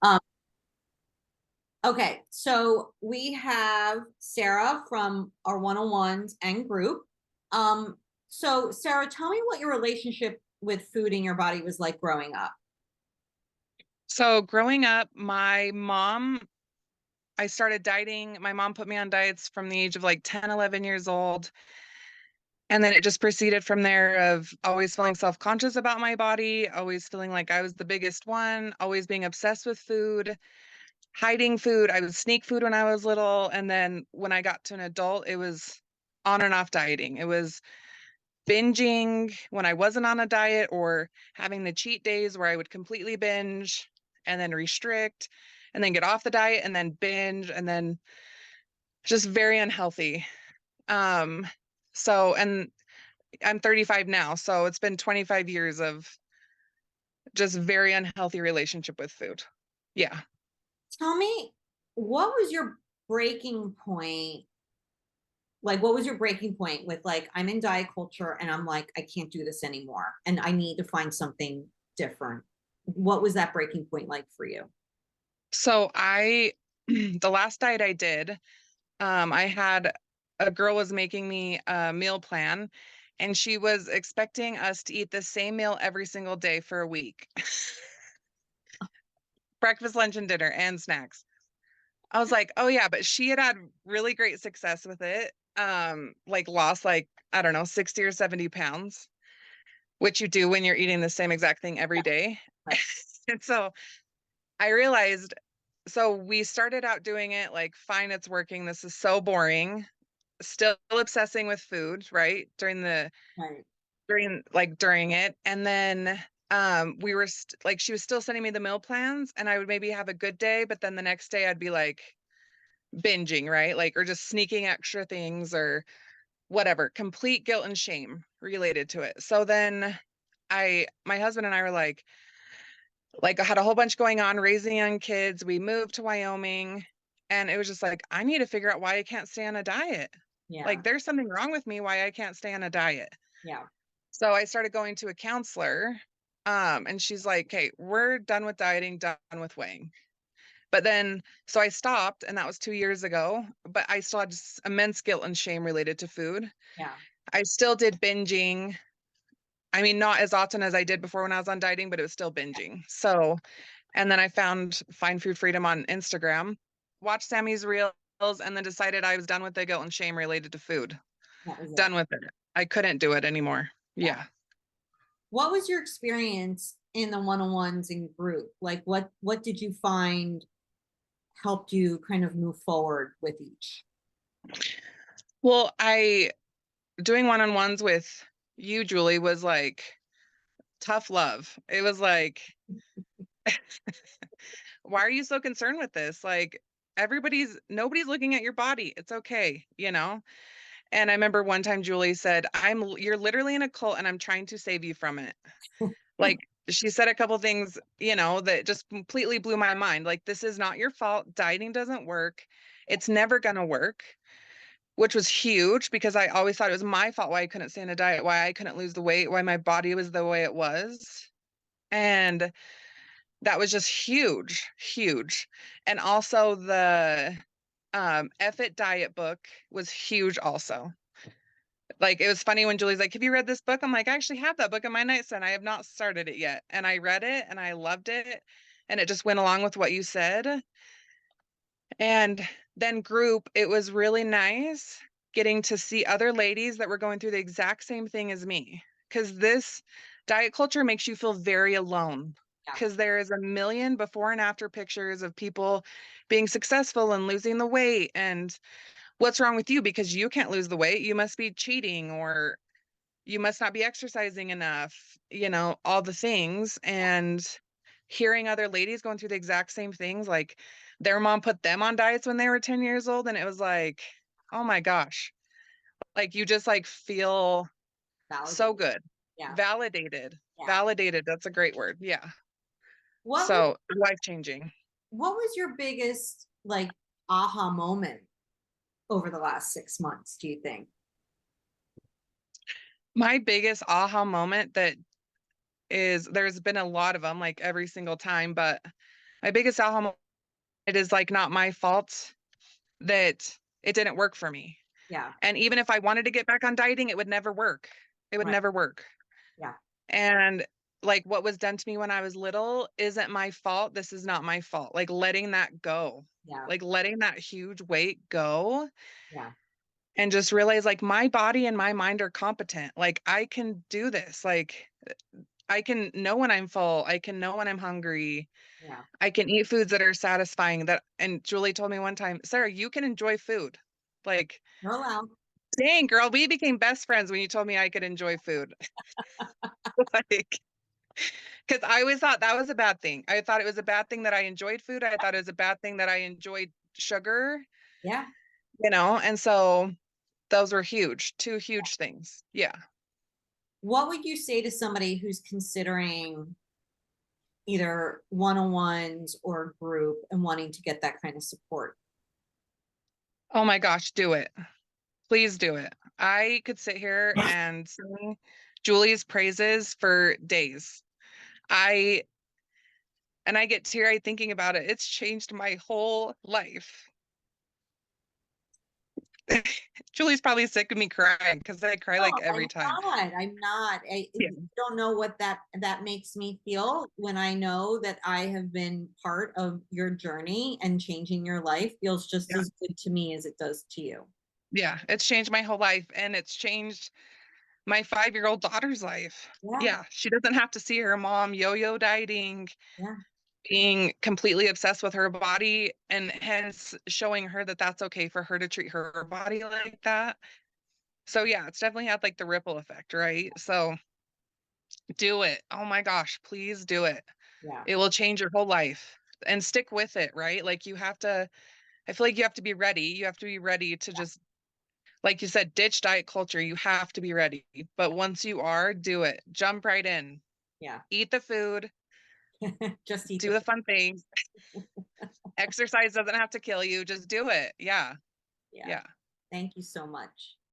Um, okay, so we have Sarah from our one-on-ones and group. So Sarah, tell me what your relationship with food in your body was like growing up. So growing up, I started dieting. My mom put me on diets from the age of like 10, 11 years old. And then it just proceeded from there of always feeling self-conscious about my body, always feeling like I was the biggest one, always being obsessed with food, hiding food. I would sneak food when I was little. And then when I got to an adult, it was on and off dieting. It was binging when I wasn't on a diet or having the cheat days where I would completely binge and then restrict and then get off the diet and then binge and then just very unhealthy. Um, and I'm 35 now, so it's been 25 years of just very unhealthy relationship with food. Yeah. Tell me, what was your breaking point? Like, what was your breaking point with like, I'm in diet culture and I'm like, I can't do this anymore and I need to find something different. What was that breaking point like for you? So the last diet I did, I had a girl was making me a meal plan and she was expecting us to eat the same meal every single day for a week. Breakfast, lunch, and dinner and snacks. I was like, "Oh yeah," but she had really great success with it. Like lost like, I don't know, 60 or 70 pounds, which you do when you're eating the same exact thing every day. Right. And so I realized, so we started out doing it like, fine, it's working. This is so boring. Still obsessing with food, right? Right. During it. And then we were like she was still sending me the meal plans and I would maybe have a good day, but then the next day I'd be like binging, right? Like or just sneaking extra things or whatever, complete guilt and shame related to it. So then my husband and I were like I had a whole bunch going on, raising young kids. We moved to Wyoming and it was just like, I need to figure out why I can't stay on a diet. Yeah. Like there's something wrong with me why I can't stay on a diet. Yeah. So I started going to a counselor. And she's like, "Okay, we're done with dieting, done with weighing." But then, so I stopped, and that was 2 years ago. But I still had this immense guilt and shame related to food. Yeah. I still did binging. I mean, not as often as I did before when I was on dieting, but it was still binging. So, and then I found Find Food Freedom on Instagram, watched Sammy's reels, and then decided I was done with the guilt and shame related to food. That was it. Done with it. I couldn't do it anymore. Yeah. Yeah. What was your experience in the one-on-ones in group? Like what did you find helped you kind of move forward with each? Well, I doing one-on-ones with you, Julie, was like tough love. It was like, why are you so concerned with this? Like nobody's looking at your body. It's okay, you know? And I remember one time Julie said, you're literally in a cult and I'm trying to save you from it. Like she said a couple things, that just completely blew my mind. Like, this is not your fault. Dieting doesn't work. It's never gonna work. Which was huge because I always thought it was my fault why I couldn't stay on a diet, why I couldn't lose the weight, why my body was the way it was. And that was just huge, huge. And also the F It Diet book was huge also. Like it was funny when Julie's like, "Have you read this book?" I'm like, "I actually have that book in my nightstand. I have not started it yet." And I read it and I loved it. And it just went along with what you said. And then group, it was really nice getting to see other ladies that were going through the exact same thing as me. Because this diet culture makes you feel very alone. Yeah. Because there is a million before and after pictures of people being successful and losing the weight. And what's wrong with you? Because you can't lose the weight. You must be cheating or you must not be exercising enough, all the things. And hearing other ladies going through the exact same things, like their mom put them on diets when they were 10 years old. And it was like, oh my gosh, like you just like feel so Validated. good. Yeah. Validated. Yeah. Validated. That's a great word. Yeah. What was So life changing. what was your biggest like aha moment over the last 6 months, do you think? My biggest aha moment that is there's been a lot of them like every single time, but My biggest aha moment, it is like not my fault that it didn't work for me. Yeah, And even if I wanted to get back on dieting, it would never work. It would right. never work. Yeah, And like what was done to me when I was little isn't my fault. This is not my fault. Like letting that go, yeah, like letting that huge weight go yeah, and just realize like my body and my mind are competent. Like I can do this. Like I can know when I'm full. I can know when I'm hungry. yeah. I can eat foods that are satisfying that and Julie told me one time, Sarah, you can enjoy food. Like, You're allowed. dang, girl, we became best friends when you told me I could enjoy food. Like, because I always thought that was a bad thing. I thought it was a bad thing that I enjoyed food. I thought it was a bad thing that I enjoyed sugar, Yeah. and so those were huge, two huge things. Yeah. What would you say to somebody who's considering either one-on-ones or group and wanting to get that kind of support? Oh my gosh, do it. Please do it. I could sit here and sing Julie's praises for days. I I get teary-eyed thinking about it. It's changed my whole life. Julie's probably sick of me crying because I cry No, like every I'm time. not. I'm not. Yeah. You don't know what that makes me feel when I know that I have been part of your journey, and changing your life feels just Yeah. as good to me as it does to you. Yeah. It's changed my whole life and it's changed my 5-year-old daughter's life. Yeah, Yeah. She doesn't have to see her mom yo-yo dieting, yeah, being completely obsessed with her body, and hence showing her that that's okay for her to treat her body like that. So yeah, it's definitely had like the ripple effect, right? So do it. Oh my gosh, please do it. yeah, It will change your whole life and stick with it, right? Like you have to, I feel like you have to be ready. You have to be ready to just, like you said, ditch diet culture. You have to be ready. But once you are, do it. Jump right in. yeah. Eat the food, Just eat do the the food. fun things. Exercise doesn't have to kill you. Just do it. Yeah. Yeah. Yeah. Thank you so much.